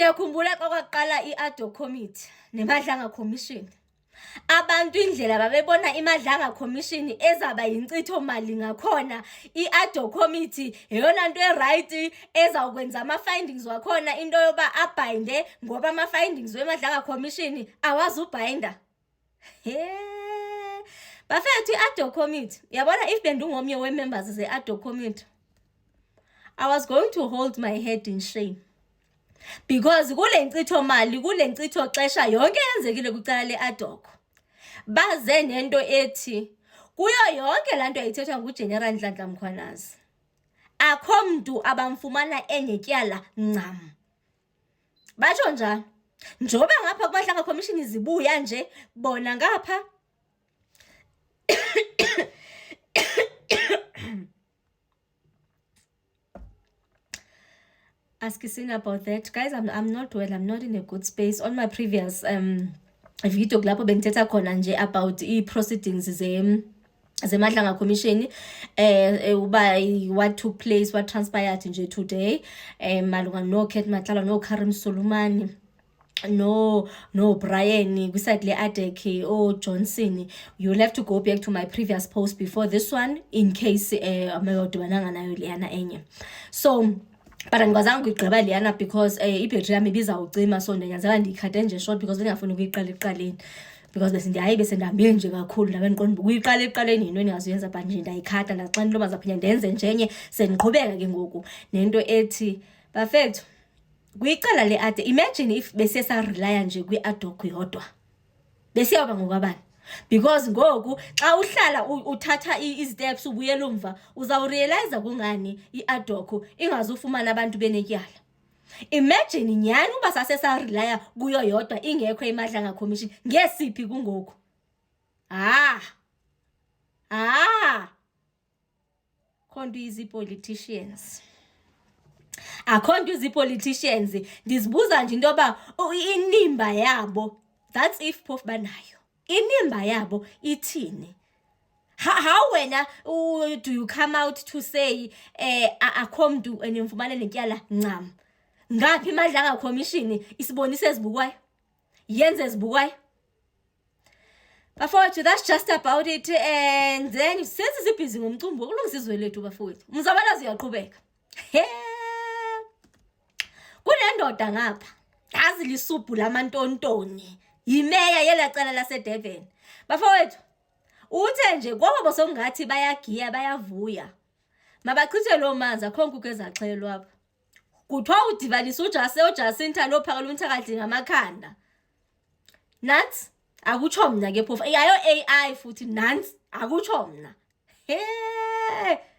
ngiyakhumbula kwakuqala i-ADO committee nemadlanga commission. Abantu indlela babebona imadlanga commission ezaba yincitho mali ngakhona i-ADO committee eyona nto eright ezawukwenza ama-findings wakhona into yoba abhayinde ngoba ama-findings wemadlanga commission awazi ubhayinda. Bafethu i-ADO committee, yabona if bendingomnye wee-members ze-ADO committee, I was going to hold my head in shame. Because kule ncitho mali, kule ncitho xesha yonke yenzekile kwicala le-ADOC. Baze nento ethi kuyo yonke laa nto yayithethwa nguGeneral Nhlanhla Mkhwanazi, akho mntu abamfumana enetyala ncam. Batsho njalo njoba ngapha kumahlanga commission zibuya nje bona ngapha Askisini about that. Guys, I'm not well. I'm not in a good space. On my previous video kulapho bengithetha khona nje about i-proceedings zemadlanga commission uba what took place, what transpired nje today malunga no Kate Matlala, no Karim Solomani, no Brian kwiside le-ADEC, Johnson. You'll have to go back to my previous post before this one in case ameyodibananga nayo leyana enye. So but angazange uyigqiba leyana because ibhetri yami ibizawucima, so ndanyanzela ndiyikhathe nje short because bengafuni ukuyiqala ekuqaleni because bese ndihambile nje kakhulu ndabe ndiqonda ukuyiqala ekuqaleni yinto endingazuyenza but nje ndayikhatha ndaxa into mazaphinda ndenze njenye sendiqhubeka ke ngoku nento ethi bafethu kwicala le-ADE. Imagine if besesarelaya nje kwi-ADOC yodwa besiyawuba ngokwabani, because ngoku xa uhlala uthatha i-steps ubuyela umva uzawurealize kungani i-ADOC ingazufumana abantu benetyala. Imagine nyani uba sasesarelaya kuyo yodwa ingekho imadlanga commission ngesiphi kungoku. Khonto izi-politicians. Akhonto izi-politicians. Ndizibuza nje into yoba inimba yabo, that's if phofu banayo, inimba yabo ithini? How wena do you come out to say akho mntu enimfumane netyala ncam? Ngaphi imadlanga commission isibonise ezibukwayo, yenze ezibukwayo? Bafowethu, that's just about it. And then senze sibhizi ngomcumbi wokulungisa izwe lethu bafowethu, umzabalazo uyaqhubeka. Kunendoda ngapha yazi lisubhu lamantontoni, yimeya yelacala laseDurban. Bafowethu, uthe nje kwabo bosongathi bayagiya bayavuya mabachithe lo manzi akho nkukhu ezaxhelwa apha. Kuthiwa udibanisa uJacinta noPhakela uNthakadli ngamakhanda. Nansi akutsho mna ke phofu yayo AI futhi nansi akutsho mna.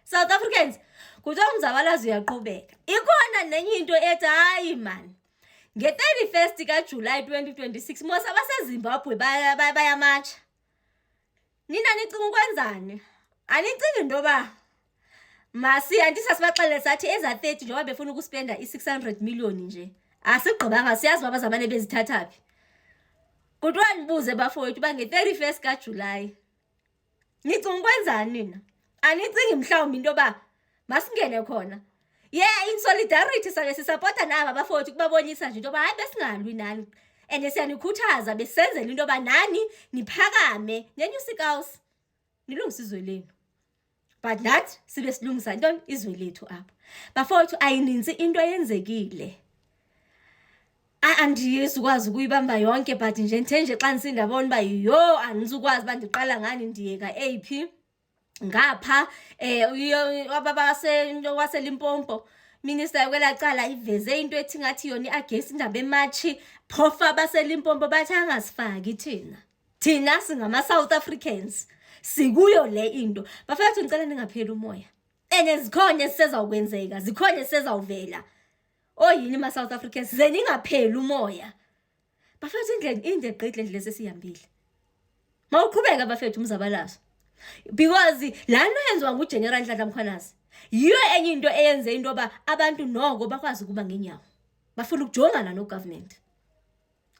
South Africans, kuthiwa umzabalazo uyaqhubeka. Ikhona nenye into ethi hayi man, nge-31st kaJulayi 2026 mose abaseZimbabwe bayamatsha. Nina nicinga ukwenzani? Anicingi into yoba masiyanti sibaxelele sathi eza 30 njengoba befuna ukuspenda i-600 million nje asigqibanga siyazi uba bazamane bezithatha phi. Kuthiwa nibuze bafowethu uba nge-31st kaJulayi nicinga ukwenzani nina? Anicingi mhlawumbi into yoba masingene khona? In solidarity sabe sisapota naba bafowethu kubabonisa nje into yoba hayi besingalwi nani and siyanikhuthaza besenzela into yoba nani niphakame nenyusikawusi nilungisa izwe lenu. But nathi sibe silungisa ntoni izwe lethu apha. Bafowethu ayininzi into eyenzekile. Andizukwazi ukuyibamba yonke but nje nje xa nisindabona uba yo andizukwazi uba ndiqala ngani ndiyeka AP ngapha waseLimpopo minister kwelacala iveze into ethi ngathi yona i-against indaba ematshi phofu abaseLimpopo bathi angasifaki thina singama-South Africans sikuyo le into. Bafethu ngicela ningapheli umoya and zikhona esizawukwenzeka, zikhona esizawuvela. Yini ma-South Africans ze ningapheli umoya bafethu. Inde gqidle ndlela sesihambile mawuqhubeka bafethu umzabalazo, because laa nto yenziwa nguGeneral Nhlanhla Mkhwanazi yiyo enye into eyenze into yoba abantu noko bakwazi ukuba ngenyawo bafuna ukujongana no-government.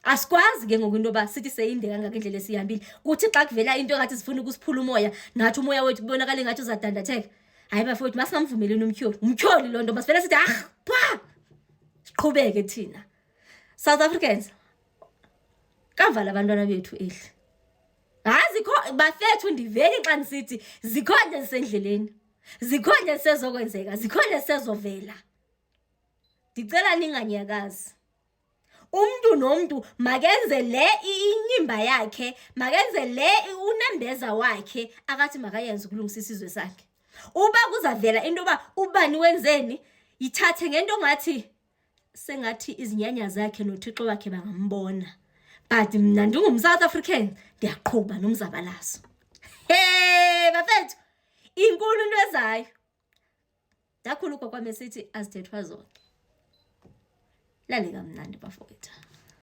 Asikwazi ke ngoku into yoba sithi seyinde kangaka indlela esihambile kuthi xa kuvela into ngathi sifuna ukusiphula umoya nathi umoya wethu kubonakale ngathi uzadandatheka. Hayi bafowethu masingamvumeleni umtyholi loo nto masivele sithi siqhubeke thina. South Africans, kavala abantwana bethu ehle. Zikho bafethu ndiveki xa ndisithi zikhona ezisendleleni, zikhona ezisezokwenzeka, zikhona ezisezovela. Ndicela ninganyakazi. Umntu nomntu makenze le inyimba yakhe, makenze le unembeza wakhe akathi makayenze ukulungisa isizwe sakhe. Uba kuzavela into yoba ubani wenzeni, yithathe ngento ngathi sengathi izinyanya zakhe noThixo wakhe bangambona. But mna ndingumSouth African ndiyaqhuba nomzabalazo. Bafethu, inkulu into ezayo. Ndakhulu kwakwam esithi azithethwa zona. Lale kamnandi bafowethu.